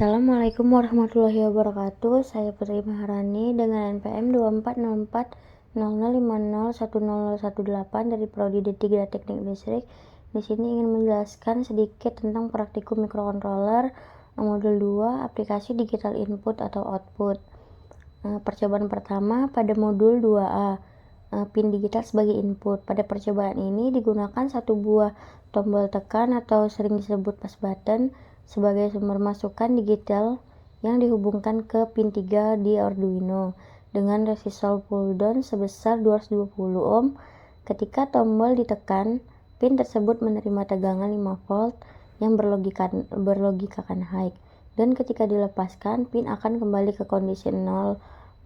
Assalamualaikum warahmatullahi wabarakatuh. Saya Putri Maharani dengan NPM 240400501018 dari Prodi D3 Teknik Listrik. Di sini ingin menjelaskan sedikit tentang praktikum mikrokontroler modul 2 aplikasi digital input atau output. Percobaan pertama pada modul 2A, pin digital sebagai input. Pada percobaan ini digunakan satu buah tombol tekan atau sering disebut push button sebagai sumber masukan digital yang dihubungkan ke pin 3 di Arduino dengan resistor pull down sebesar 220 ohm. Ketika tombol ditekan, pin tersebut menerima tegangan 5 volt yang berlogikakan high, dan ketika dilepaskan, pin akan kembali ke kondisi 0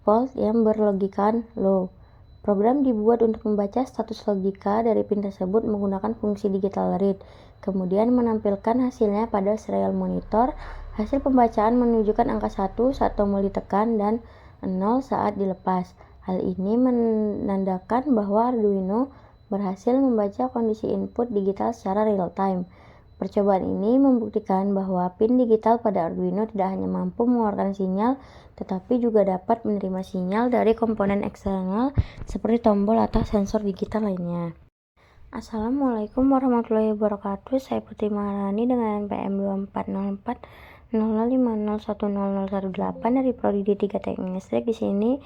volt yang berlogikan low. Program dibuat untuk membaca status logika dari pin tersebut menggunakan fungsi digital read, kemudian menampilkan hasilnya pada serial monitor. Hasil pembacaan menunjukkan angka 1 saat tombol ditekan dan 0 saat dilepas. Hal ini menandakan bahwa Arduino berhasil membaca kondisi input digital secara real time. Percobaan ini membuktikan bahwa pin digital pada Arduino tidak hanya mampu mengeluarkan sinyal, tetapi juga dapat menerima sinyal dari komponen eksternal seperti tombol atau sensor digital lainnya. Assalamualaikum warahmatullahi wabarakatuh. Saya Putri Maharani dengan NPM 240400501018 dari Prodi D3 Teknik Listrik. Di sini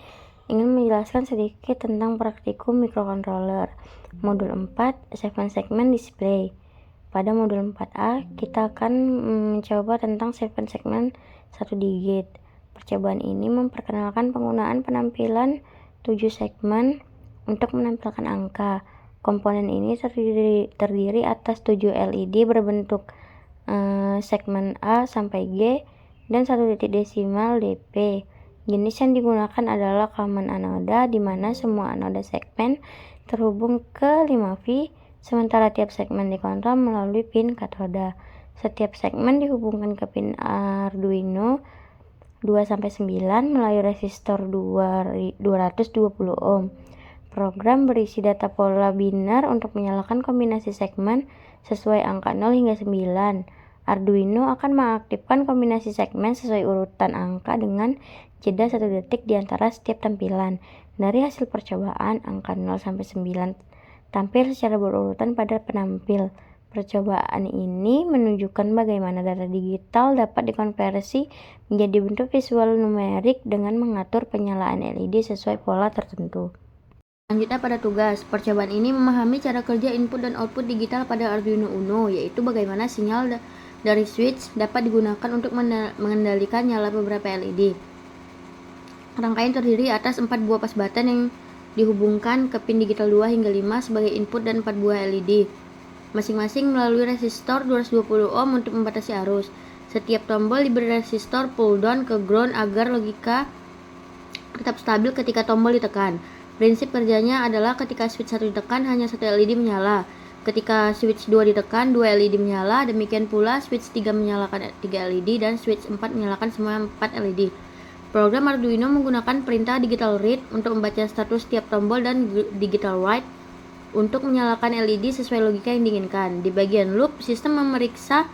ingin menjelaskan sedikit tentang praktikum mikrokontroler modul 4 7 segment display. Pada modul 4A, kita akan mencoba tentang 7 segmen 1 digit. Percobaan ini memperkenalkan penggunaan penampilan 7 segmen untuk menampilkan angka. Komponen ini terdiri atas 7 LED berbentuk segmen A sampai G dan 1 titik desimal DP. Jenis yang digunakan adalah common anoda, di mana semua anoda segmen terhubung ke 5V, sementara tiap segmen dikontrol melalui pin katoda. Setiap segmen dihubungkan ke pin Arduino 2-9 melalui resistor 220 ohm. Program berisi data pola biner untuk menyalakan kombinasi segmen sesuai angka 0 hingga 9. Arduino akan mengaktifkan kombinasi segmen sesuai urutan angka dengan jeda 1 detik di antara setiap tampilan. Dari hasil percobaan, angka 0 sampai 9 tampil secara berurutan pada penampil. Percobaan ini menunjukkan bagaimana data digital dapat dikonversi menjadi bentuk visual numerik dengan mengatur penyalaan LED sesuai pola tertentu. Selanjutnya pada tugas, percobaan ini memahami cara kerja input dan output digital pada Arduino Uno, yaitu bagaimana sinyal dari switch dapat digunakan untuk mengendalikan nyala beberapa LED. Rangkaian terdiri atas 4 buah push button yang dihubungkan ke pin digital 2 hingga 5 sebagai input dan 4 buah LED, masing-masing melalui resistor 220 ohm untuk membatasi arus. Setiap tombol diberi resistor pull down ke ground agar logika tetap stabil ketika tombol ditekan. Prinsip kerjanya adalah ketika switch 1 ditekan, hanya 1 LED menyala. Ketika switch 2 ditekan, 2 LED menyala. Demikian pula switch 3 menyalakan 3 LED dan switch 4 menyalakan semua 4 LED. Program Arduino menggunakan perintah digital read untuk membaca status setiap tombol dan digital write untuk menyalakan LED sesuai logika yang diinginkan. Di bagian loop, sistem memeriksa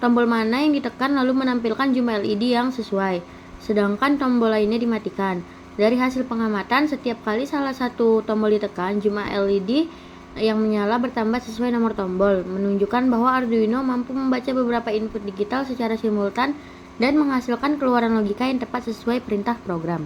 tombol mana yang ditekan lalu menampilkan jumlah LED yang sesuai, sedangkan tombol lainnya dimatikan. Dari hasil pengamatan, setiap kali salah satu tombol ditekan, jumlah LED yang menyala bertambah sesuai nomor tombol, menunjukkan bahwa Arduino mampu membaca beberapa input digital secara simultan dan menghasilkan keluaran logika yang tepat sesuai perintah program.